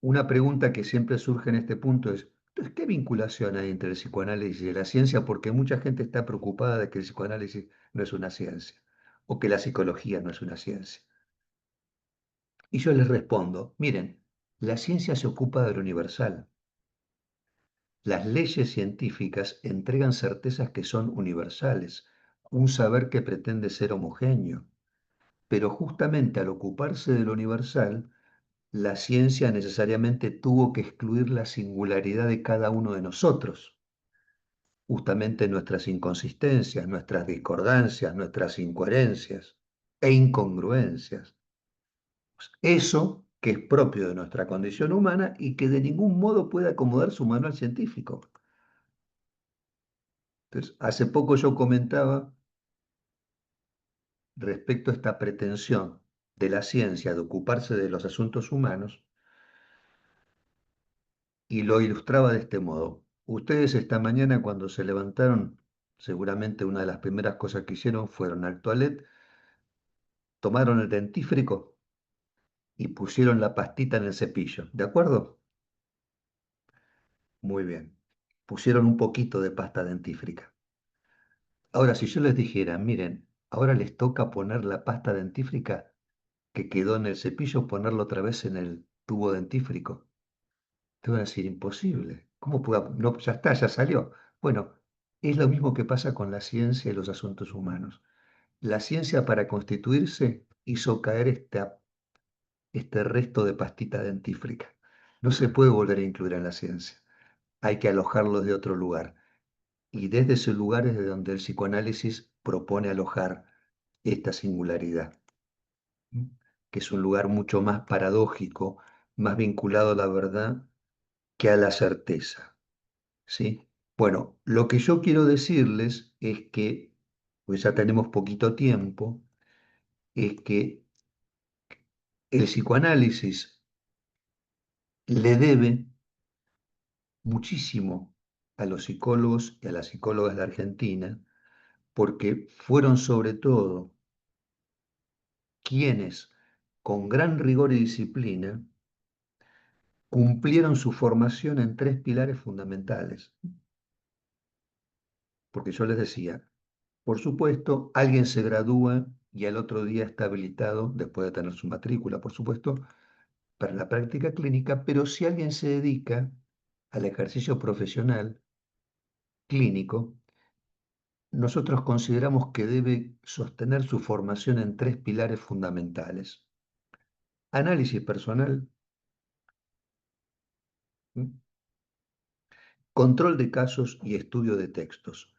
[SPEAKER 1] una pregunta que siempre surge en este punto es, entonces, ¿qué vinculación hay entre el psicoanálisis y la ciencia? Porque mucha gente está preocupada de que el psicoanálisis no es una ciencia o que la psicología no es una ciencia. Y yo les respondo, miren, la ciencia se ocupa de lo universal. Las leyes científicas entregan certezas que son universales, un saber que pretende ser homogéneo. Pero justamente al ocuparse de lo universal, la ciencia necesariamente tuvo que excluir la singularidad de cada uno de nosotros, justamente nuestras inconsistencias, nuestras discordancias, nuestras incoherencias e incongruencias. Eso que es propio de nuestra condición humana y que de ningún modo puede acomodar su manual científico. Entonces, hace poco yo comentaba respecto a esta pretensión de la ciencia de ocuparse de los asuntos humanos, y lo ilustraba de este modo. Ustedes esta mañana cuando se levantaron, seguramente una de las primeras cosas que hicieron fueron al toilet, tomaron el dentífrico y pusieron la pastita en el cepillo. ¿De acuerdo? Muy bien. Pusieron un poquito de pasta dentífrica. Ahora, si yo les dijera, miren, ahora les toca poner la pasta dentífrica que quedó en el cepillo, ponerlo otra vez en el tubo dentífrico. Te van a decir, imposible. ¿Cómo puedo? No, ya está, ya salió. Bueno, es lo mismo que pasa con la ciencia y los asuntos humanos. La ciencia, para constituirse, hizo caer este resto de pastita dentífrica. No se puede volver a incluir en la ciencia. Hay que alojarlo de otro lugar. Y desde ese lugar es de donde el psicoanálisis propone alojar esta singularidad, ¿m? Que es un lugar mucho más paradójico, más vinculado a la verdad que a la certeza. ¿Sí? Bueno, lo que yo quiero decirles es que, pues ya tenemos poquito tiempo, es que el psicoanálisis le debe muchísimo a los psicólogos y a las psicólogas de Argentina, porque fueron sobre todo quienes, con gran rigor y disciplina, cumplieron su formación en tres pilares fundamentales. Porque yo les decía, por supuesto, alguien se gradúa y al otro día está habilitado, después de tener su matrícula, por supuesto, para la práctica clínica, pero si alguien se dedica al ejercicio profesional clínico, nosotros consideramos que debe sostener su formación en tres pilares fundamentales. Análisis personal, ¿m? Control de casos y estudio de textos.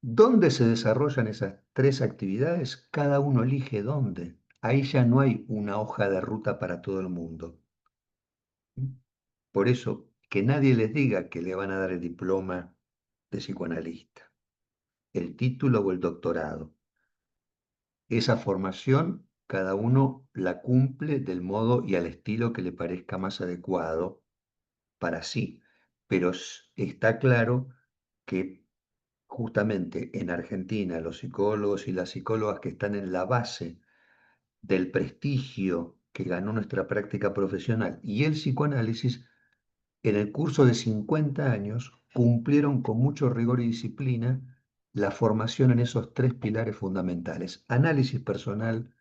[SPEAKER 1] ¿Dónde se desarrollan esas tres actividades? Cada uno elige dónde. Ahí ya no hay una hoja de ruta para todo el mundo. Por eso, que nadie les diga que le van a dar el diploma de psicoanalista, el título o el doctorado. Esa formación, cada uno la cumple del modo y al estilo que le parezca más adecuado para sí. Pero está claro que justamente en Argentina los psicólogos y las psicólogas que están en la base del prestigio que ganó nuestra práctica profesional y el psicoanálisis, en el curso de 50 años cumplieron con mucho rigor y disciplina la formación en esos tres pilares fundamentales: análisis personal,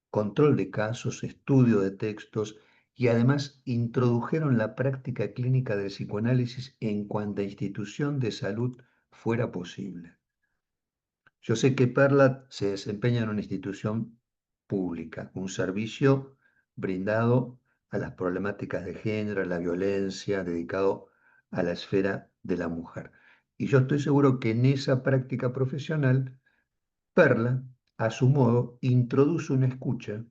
[SPEAKER 1] control de casos, estudio de textos, y además introdujeron la práctica clínica del psicoanálisis en cuanta institución de salud fuera posible. Yo sé que Perla se desempeña en una institución pública, un servicio brindado a las problemáticas de género, a la violencia, dedicado a la esfera de la mujer. Y yo estoy seguro que en esa práctica profesional, Perla, a su modo, introduce una escucha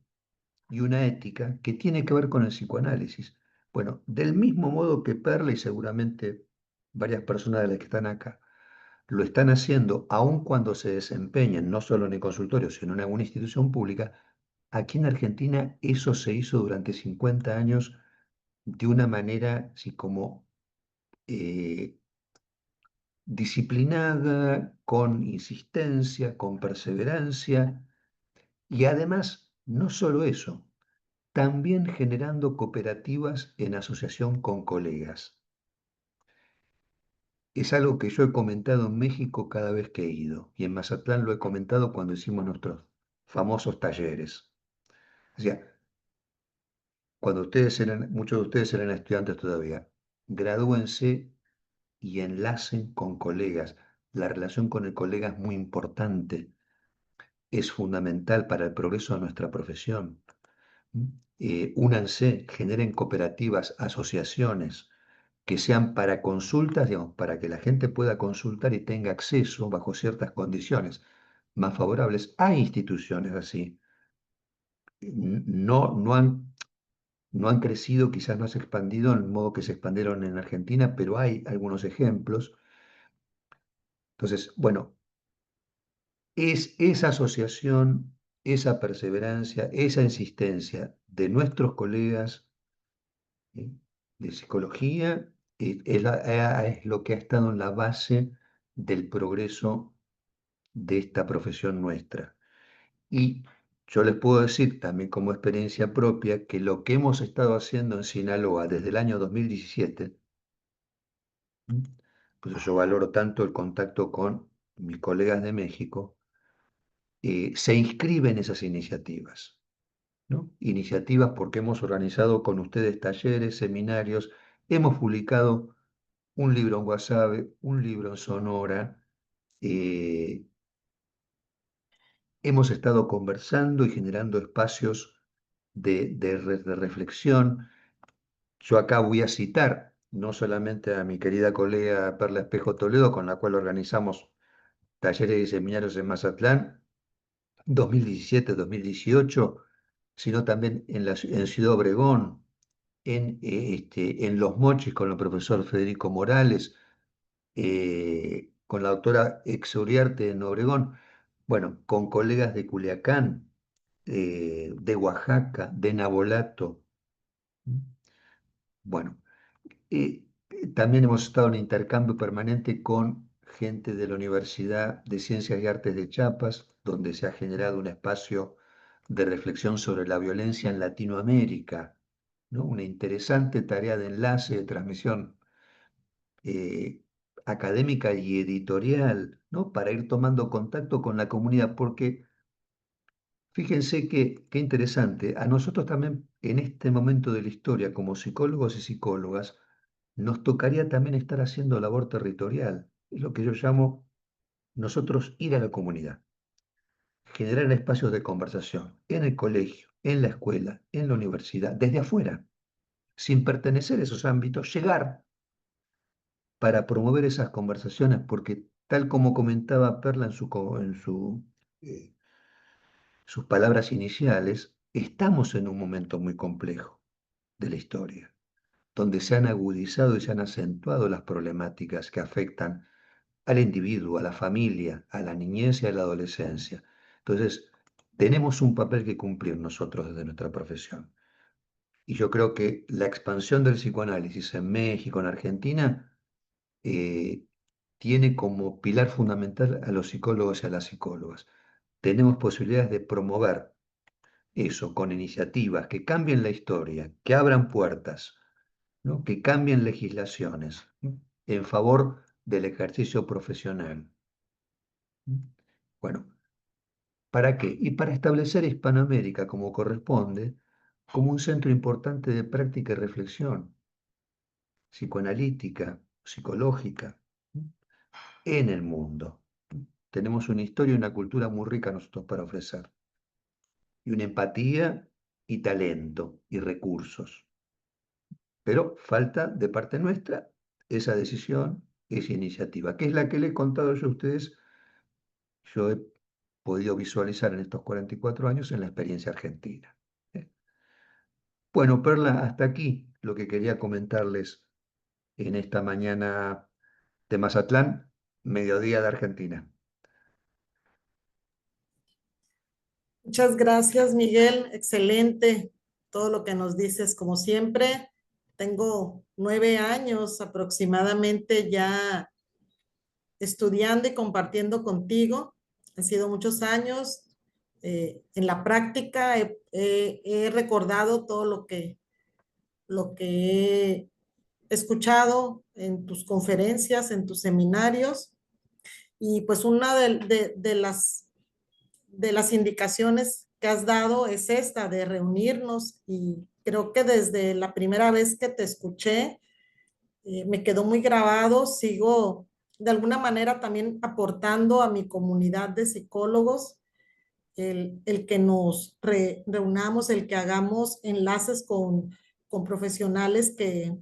[SPEAKER 1] y una ética que tiene que ver con el psicoanálisis. Bueno, del mismo modo que Perla y seguramente varias personas de las que están acá lo están haciendo, aun cuando se desempeñen no solo en el consultorio, sino en alguna institución pública, aquí en Argentina eso se hizo durante 50 años de una manera así como eh, disciplinada, con insistencia, con perseverancia, y además, no solo eso, también generando cooperativas en asociación con colegas. Es algo que yo he comentado en México cada vez que he ido, y en Mazatlán lo he comentado cuando hicimos nuestros famosos talleres. O sea, muchos de ustedes eran estudiantes todavía, gradúense y enlacen con colegas. La relación con el colega es muy importante, es fundamental para el progreso de nuestra profesión. ¿Mm? Únanse, generen cooperativas, asociaciones que sean para consultas, digamos, para que la gente pueda consultar y tenga acceso bajo ciertas condiciones más favorables. Hay instituciones así. No han crecido, quizás no se ha expandido en el modo que se expandieron en Argentina, pero hay algunos ejemplos. Entonces, bueno, es esa asociación, esa perseverancia, esa insistencia de nuestros colegas, ¿sí?, de psicología, es lo que ha estado en la base del progreso de esta profesión nuestra. Y yo les puedo decir también como experiencia propia que lo que hemos estado haciendo en Sinaloa desde el año 2017, ¿m? Pues yo valoro tanto el contacto con mis colegas de México, se inscribe en esas iniciativas, ¿no? Iniciativas porque hemos organizado con ustedes talleres, seminarios, hemos publicado un libro en WhatsApp, un libro en Sonora, eh, hemos estado conversando y generando espacios de reflexión. Yo acá voy a citar no solamente a mi querida colega Perla Espejo Toledo, con la cual organizamos talleres y seminarios en Mazatlán 2017-2018, sino también en Ciudad Obregón, en Los Mochis con el profesor Federico Morales, con la doctora Exuriarte en Obregón, bueno, con colegas de Culiacán, de Oaxaca, de Nabolato. Bueno, también hemos estado en intercambio permanente con gente de la Universidad de Ciencias y Artes de Chiapas, donde se ha generado un espacio de reflexión sobre la violencia en Latinoamérica, ¿no? Una interesante tarea de enlace, de transmisión eh, académica y editorial, ¿no? Para ir tomando contacto con la comunidad, porque fíjense que, qué interesante, a nosotros también en este momento de la historia, como psicólogos y psicólogas, nos tocaría también estar haciendo labor territorial, es lo que yo llamo nosotros ir a la comunidad, generar espacios de conversación en el colegio, en la escuela, en la universidad, desde afuera, sin pertenecer a esos ámbitos, llegar para promover esas conversaciones, porque tal como comentaba Perla en sus palabras iniciales, estamos en un momento muy complejo de la historia, donde se han agudizado y se han acentuado las problemáticas que afectan al individuo, a la familia, a la niñez y a la adolescencia. Entonces, tenemos un papel que cumplir nosotros desde nuestra profesión. Y yo creo que la expansión del psicoanálisis en México, en Argentina, eh, tiene como pilar fundamental a los psicólogos y a las psicólogas. Tenemos posibilidades de promover eso con iniciativas que cambien la historia, que abran puertas, ¿no? Que cambien legislaciones, ¿no? En favor del ejercicio profesional. Bueno, ¿para qué? Y para establecer Hispanoamérica como corresponde, como un centro importante de práctica y reflexión psicoanalítica, psicológica, en el mundo. Tenemos una historia y una cultura muy rica nosotros para ofrecer, y una empatía y talento y recursos. Pero falta de parte nuestra esa decisión, esa iniciativa, que es la que le he contado yo a ustedes, yo he podido visualizar en estos 44 años en la experiencia argentina. ¿Eh? Bueno, Perla, hasta aquí lo que quería comentarles en esta mañana de Mazatlán, mediodía de Argentina.
[SPEAKER 2] Muchas gracias, Miguel. Excelente todo lo que nos dices, como siempre. Tengo 9 años aproximadamente ya estudiando y compartiendo contigo. Han sido muchos años. En la práctica he recordado todo lo que he escuchado en tus conferencias, en tus seminarios. Y pues una de las indicaciones que has dado es esta de reunirnos, y creo que desde la primera vez que te escuché me quedó muy grabado. Sigo de alguna manera también aportando a mi comunidad de psicólogos el que nos reunamos, el que hagamos enlaces con profesionales que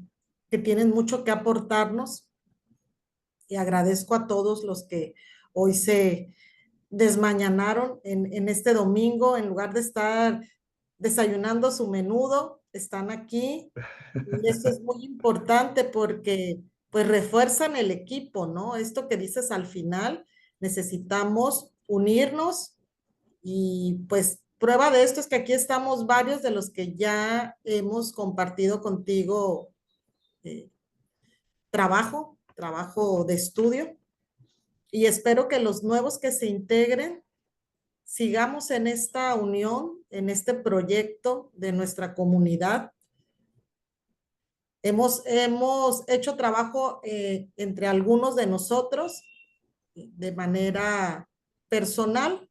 [SPEAKER 2] tienen mucho que aportarnos, y agradezco a todos los que hoy se desmañanaron en este domingo. En lugar de estar desayunando su menudo, están aquí, y eso es muy importante porque pues refuerzan el equipo, ¿no? Esto que dices al final, necesitamos unirnos, y pues prueba de esto es que aquí estamos varios de los que ya hemos compartido contigo eh, trabajo de estudio, y espero que los nuevos que se integren sigamos en esta unión, en este proyecto de nuestra comunidad. Hemos hecho trabajo entre algunos de nosotros de manera personal,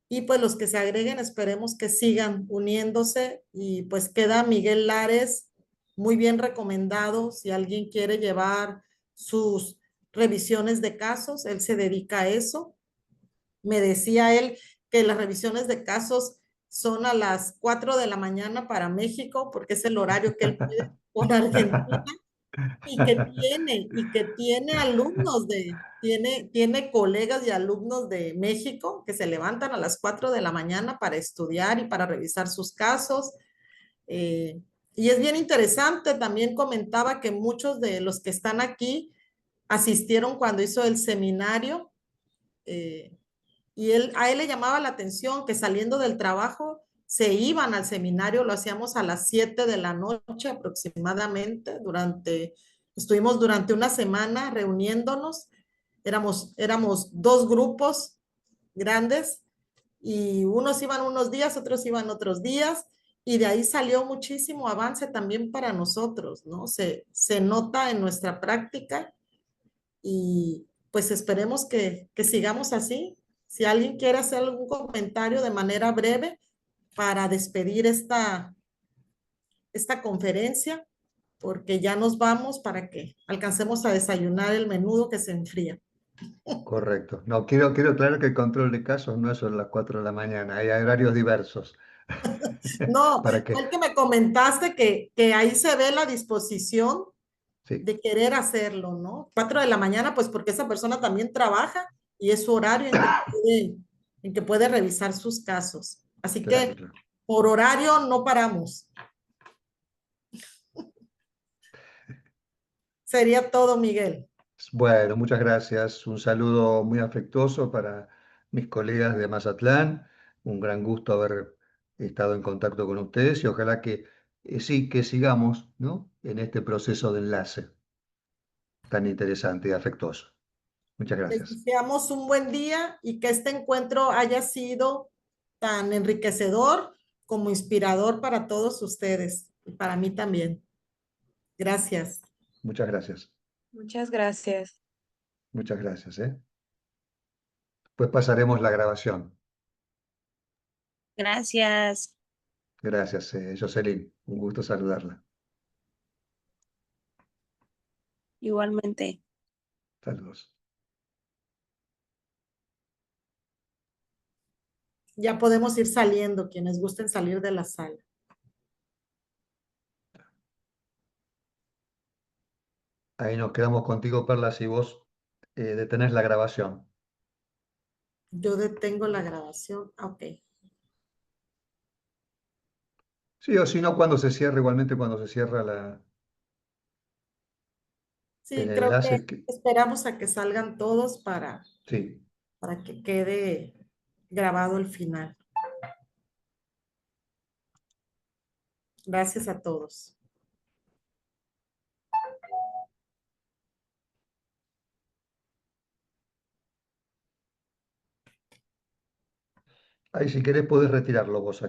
[SPEAKER 2] y pues los que se agreguen esperemos que sigan uniéndose, y pues queda Miguel Lares muy bien recomendado si alguien quiere llevar sus revisiones de casos. Él se dedica a eso. Me decía él que las revisiones de casos son a las 4 de la mañana para México, porque es el horario que él puede con Argentina, y que tiene alumnos tiene colegas y alumnos de México que se levantan a las 4 de la mañana para estudiar y para revisar sus casos. Eh, y es bien interesante. También comentaba que muchos de los que están aquí asistieron cuando hizo el seminario. eh, y a él le llamaba la atención que saliendo del trabajo se iban al seminario. Lo hacíamos a las 7 de la noche aproximadamente. Estuvimos durante una semana reuniéndonos. Éramos dos grupos grandes, y unos iban unos días, otros iban otros días, y de ahí salió muchísimo avance también para nosotros, ¿no? Se nota en nuestra práctica y pues esperemos que sigamos así. Si alguien quiere hacer algún comentario de manera breve para despedir esta conferencia, porque ya nos vamos para que alcancemos a desayunar el menudo que se enfría.
[SPEAKER 1] Correcto. No, quiero aclarar que el control de casos no es a las 4 de la mañana, hay horarios diversos.
[SPEAKER 2] No,
[SPEAKER 1] Para que,
[SPEAKER 2] fue el que me comentaste que ahí se ve la disposición
[SPEAKER 1] sí,
[SPEAKER 2] de querer hacerlo, ¿no? 4 de la mañana, pues porque esa persona también trabaja y es su horario en que puede revisar sus casos. Así
[SPEAKER 1] claro,
[SPEAKER 2] que
[SPEAKER 1] claro.
[SPEAKER 2] por horario no paramos. Sería todo, Miguel.
[SPEAKER 1] Bueno, muchas gracias. Un saludo muy afectuoso para mis colegas de Mazatlán. Un gran gusto haber estado en contacto con ustedes y ojalá que sí, que sigamos, ¿no? En este proceso de enlace tan interesante y afectuoso. Muchas
[SPEAKER 2] Les
[SPEAKER 1] gracias.
[SPEAKER 2] deseamos un buen día y que este encuentro haya sido tan enriquecedor como inspirador para todos ustedes y para mí también. Gracias.
[SPEAKER 1] Muchas gracias.
[SPEAKER 3] Muchas gracias.
[SPEAKER 1] Muchas gracias, ¿eh? Pues pasaremos la grabación.
[SPEAKER 4] Gracias.
[SPEAKER 1] Gracias, Jocelyn. Un gusto saludarla.
[SPEAKER 4] Igualmente.
[SPEAKER 1] Saludos.
[SPEAKER 2] Ya podemos ir saliendo, quienes gusten salir de la sala.
[SPEAKER 1] Ahí nos quedamos contigo, Perla, si vos detenés la grabación.
[SPEAKER 2] Yo detengo la grabación. Ok.
[SPEAKER 1] Sí, o si no, cuando se cierra, igualmente cuando se cierra el
[SPEAKER 2] Sí, creo que
[SPEAKER 1] enlace,
[SPEAKER 2] esperamos a que salgan todos
[SPEAKER 1] sí,
[SPEAKER 2] para que quede grabado el final. Gracias a todos.
[SPEAKER 1] ahí si querés podés retirarlo vos aquí.